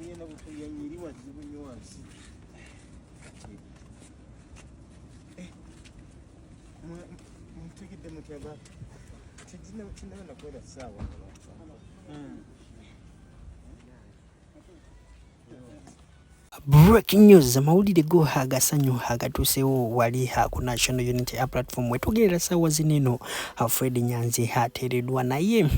yenda kutuyanyiri wazibu nnyo wansi. Mutegedde mutya ba? Tinaba nakwera ssaawa. Breaking news amawulire go agasanyu agatuusewo wali ku National Unity Platform wetwogerera ssaawa zineno Fred Nyanzi ateereddwa naye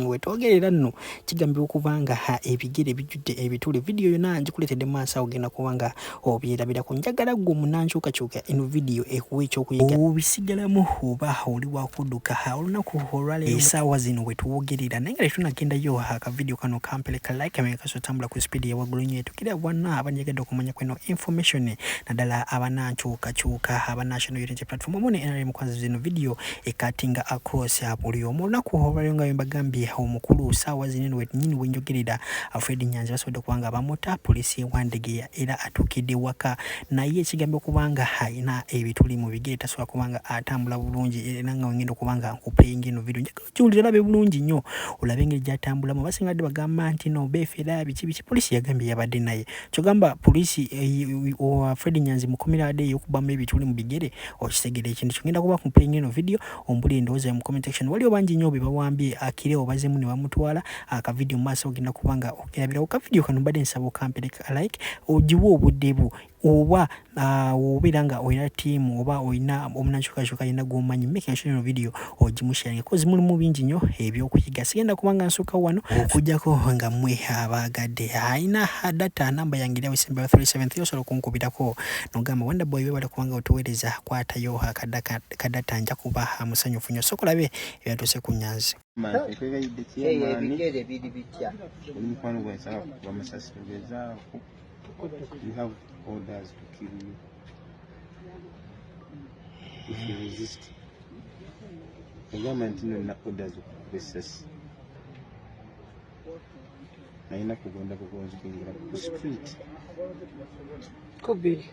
wetwogerera nno kigambibwa okubanga ebigere bijjudde ebitule video yonna ngikuleetedde maaso ogenda kubanga obyerabirako njagala gwe omunankyukakyuka eno video ekuwa ekyokuyiga obisigalamu oba oli wakudduka olunaku olwaleero essaawa zino wetwogerera naye nga tetunagendayo akavidiyo kano kampeleka like amekasotambula ku speed ya waggulu nnyo tukira bwana abanyagadde okumanya kweno information naddala abanankyukakyuka aba National Unity Platform omune NRM kwanza zino video ekatinga across buli omu olunaku olwaleero nga mbagambye omukulu ssaawa zineno wenyini wenjogerera Fred Nyanzi basobodde kubanga bamuta poliisi wandegeya era atukidde waka naye ekigambye okubanga alina ebituli mu bigere tasobola kubanga atambula bulungi era nga wengenda okubanga nkupeyinga eno video njagala kiwulira labe bulungi nnyo olabe engeri gy'atambulamu basingadde bagamba nti no beefera biki poliisi yagambye yabadde naye kyogamba poliisi Fred Nyanzi mukomera ade yokubamu ebituli mu bigere okisegere ekintu kyongenda kuba kupeyinga eno video ombuli ndowooza mu comment section wali obangi nnyo bebawambye akire obazemu ne bamutwala akavidiyo mu maaso ogenda kubanga okirabirawo kavidiyo kano mbadde nsaba okampeleka like ogiwa obuddebu oba obeera nga olina tiimu oba olina omunankyukakyuka yina gw'omanyi making sure eno video ogimusharinga kozi mulimu bingi nnyo ebyokuyiga sigenda kubanga nsooka wano okujjako nga mmwe abaagadde alina data namba yange eri awisembewa 373 osobola okunkubirako nogamba Wonderboy webala kubanga otuweereza kwatayo akadata nja kuba musanyufu nnyo sooka olabe ebyatuuse ku Nyanzi. You have orders to kill you if you resist. The government no orders to resist. Naina kugenda kugonzikingira ku street. Kubiri.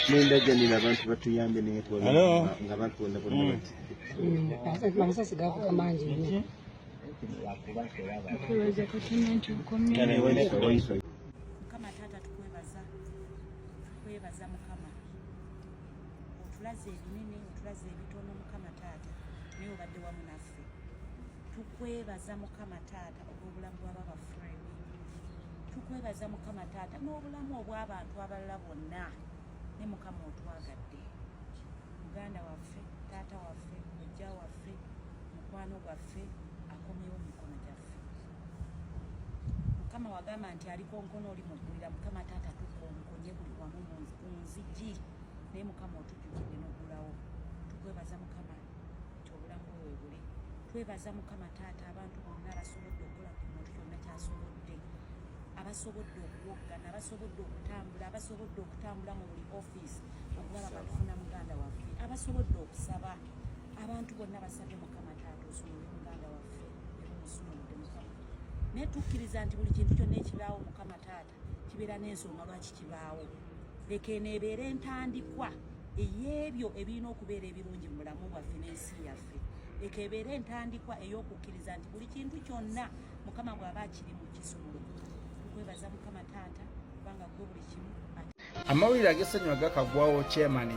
Nenda janira abantu batuyambe netwala nga bantu bonna bonna bati. Amasasi gavuga mangi nnyo. Mukama taata tukwebaza Mukama otulaze ebinene otulaze ebitono Mukama taata naye obadde wamu naffe tukwebaza Mukama taata olw'obulamu bw'ababaffe tukwebaza Mukama taata n'obulamu obw'abantu abalala bonna ne Mukama otwagadde muganda waffe taata waffe mujja waffe mukwano gwaffe akomyewo mikono gyaffe Mukama wagamba nti aliko nkono oli muggulira Mukama taata tukonkonye buli wamu mu nzigi naye Mukama otujjukidde n'oggulawo tukwebaza Mukama nti obulamu bwe buli twebaza Mukama taata abantu bonna abasobodde okukola ku muntu kyonna kyasobodde abasobodde okuwoggana abasobodde okutambula abasobodde okutambula mu buli ofiisi okulaba batufuna muganda waffe abasobodde okusaba abantu bonna basabye Mukama taata osumule muganda waffe ebimusumuludde Mukama naye tukkiriza nti buli kintu kyonna ekibaawo Mukama taata kibeera n'ensonga lwaki kibaawo leka eneebeera entandikwa ey'ebyo ebirina okubeera ebirungi mu bulamu bwaffe n'ensi yaffe leka ebeera entandikwa ey'okukkiriza nti buli kintu kyonna Mukama bw'aba akiri mu kisumulu tukwebaza Mukama taata kubanga gwe buli kimu. Amawulire ag'essanyu agakagwawo Chairman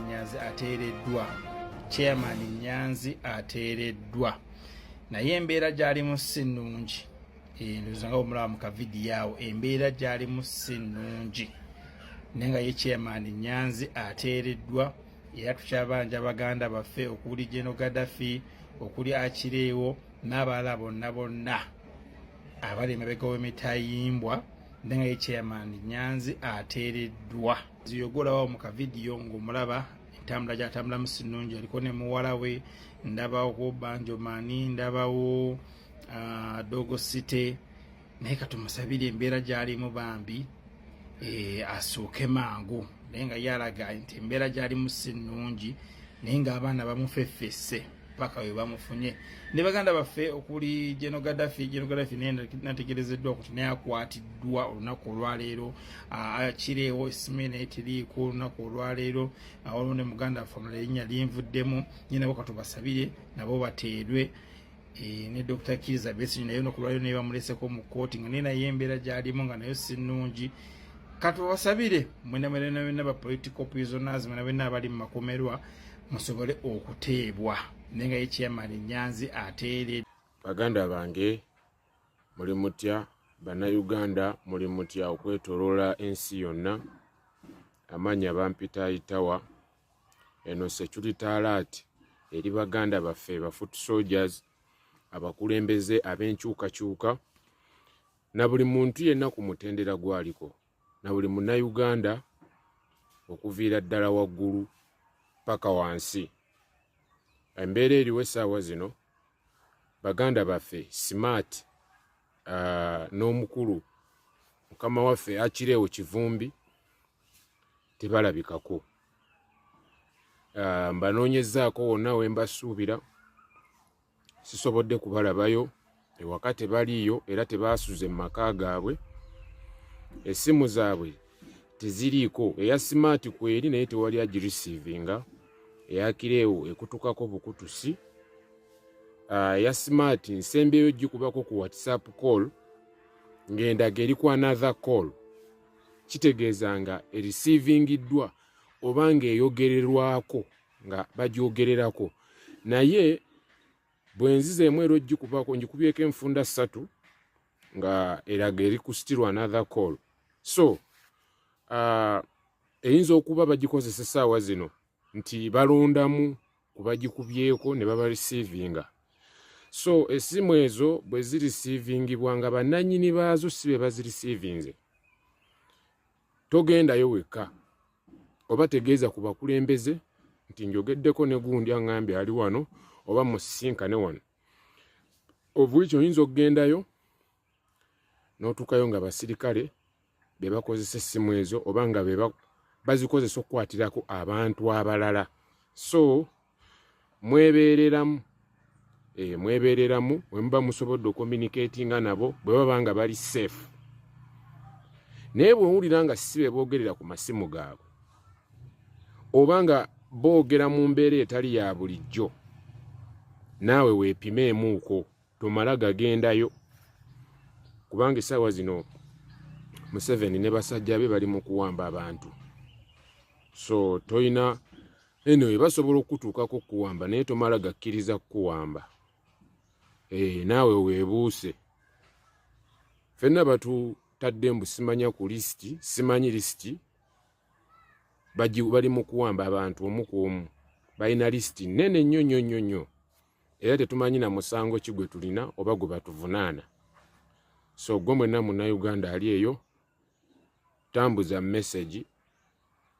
Nyanzi ateereddwa naye embeera gy'alimu si nnungi ndowooza nga omulaba mu kavidiyo awo embeera gy'alimu si nnungi naye nga ye Chairman Nyanzi ateereddwa era tukyabanja baganda baffe okuli General Gaddafi okuli Akireewo n'abalala bonna abali emabega w'emitayimbwa naye nga ye Chairman Nyanzi ateereddwa ziyogolawo mu kavidiyo ng'omulaba entambula gy'atambulamu si nnungi aliko ne muwala we ndabawo Banjomani ndabawo Dogo City naye katumusabire embeera gy'alimu bambi asooke mangu naye nga yalaga nti embeera gy'alimu si nnungi naye ng'abaana bamufeffesse paka we bamufunye ne baganda baffe okuli General Gaddafi naye nategerezeddwa okuti naye akwatiddwa olunaku olwaleero Akireewo esimu naye tiriiko olunaku olwaleero waliwo ne muganda waffe omulala erinnya linvuddemu nye nabo katubasabire nabo bateerwe ne Dr. Kizza Besigye naye nokulwayo ne bamuleseko mu kooti nga naye embeera gyalimu nga nayo si nnungi. Katubasabire mwena ba political prisoners mwena abali mu makomerwa musobole okuteebwa naye nga ye Chairman Nyanzi ateeredde. Baganda bange muli mutya, bannayuganda muli mutya okwetoloola ensi yonna. Amanya bampita ayitawa eno security alert eri baganda baffe ba foot soldiers, abakulembeze ab'enkyukakyuka na buli muntu yenna ku mutendera gwaliko, na buli munnayuganda okuviira ddala waggulu paka wansi. Embeera eriwo essaawa zino baganda baffe smart n'omukulu mukama waffe Akireewo Kivumbi tebalabikako. Mbanoonyezaako wonna we mbasuubira, sisobodde kubalabayo, ewaka tebaliiyo era tebaasuze mu maka gaabwe, essimu zaabwe teziriiko. Eya smart kweri naye tewali agirisiivinga, eya Kireewo ekutukako bukutusi. Eya smart nsembeyo gikubako ku WhatsApp call ng'endaga eri ku another call, kitegeeza nga erisiivingiddwa oba ng'eyogererwako nga bagyogererako. Naye bwenzizeemu era ogikubako ngikubyeko enfunda 3 nga eraga eri kustirwa another call. So eyinza okuba bagikozesa essaawa zino nti balondamu kubagikubyeko ne baba receivinga. So essimu ezo bwe zirisiivingibwa nga bannannyini baazo si be bazirisiivinze, togendayo wekka oba tegeeza ku bakulembeze nti njogeddeko ne gundi aŋŋambye ali wano oba musisinkane wano. Obwikyo oyinza okugendayo n'otuukayo nga basirikale be bakozesa essimu ezo oba nga bazikozesa okukwatirako abantu abalala. So mwebeereramu bwe muba musobodde okommunikatinga nabo bwe baba nga bali safe. Naye bw'owulira nga si be boogerera ku masimu gaabwe oba nga boogera mu mbeera etali ya bulijjo, naawe weepimeemuuko, tomala gagendayo. Kubanga essaawa zino Museveni ne basajja be bali mu kuwamba abantu. So toyina eno basobola okutuukako kuwamba naye tomala gakkiriza kuwamba. Naawe weebuuse. Ffenna batutadde mbu simanya ku lisiti, simanyi lisiti, bali mu kuwamba abantu omu ku omu. Balina lisiti nnene nnyo era tetumanyi na musango ki gwe tulina oba gwe batuvunaana. So gwe mwenna munnayuganda ali eyo, tambuza message,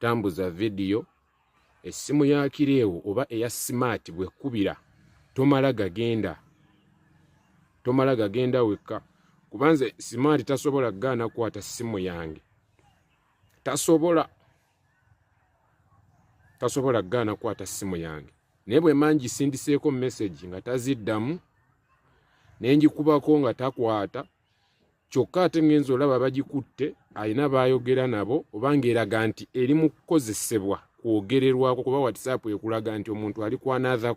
tambuza video, essimu ya Kireewo oba eya smart bw'ekkubira tomala gagenda wekka. Kubanze smart tasobola gaana kukwata ssimu yange, tasobola gaana kukwata ssimu yange. Naye bwe mangi sindiseeko message nga taziddamu ne ngikubako nga takwata, kyokka ate ngenza olaba bagikutte alina baayogera nabo oba ng'eraga nti eri mu kukozesebwa kwogererwako kuba WhatsApp ekulaga nti omuntu ali ku another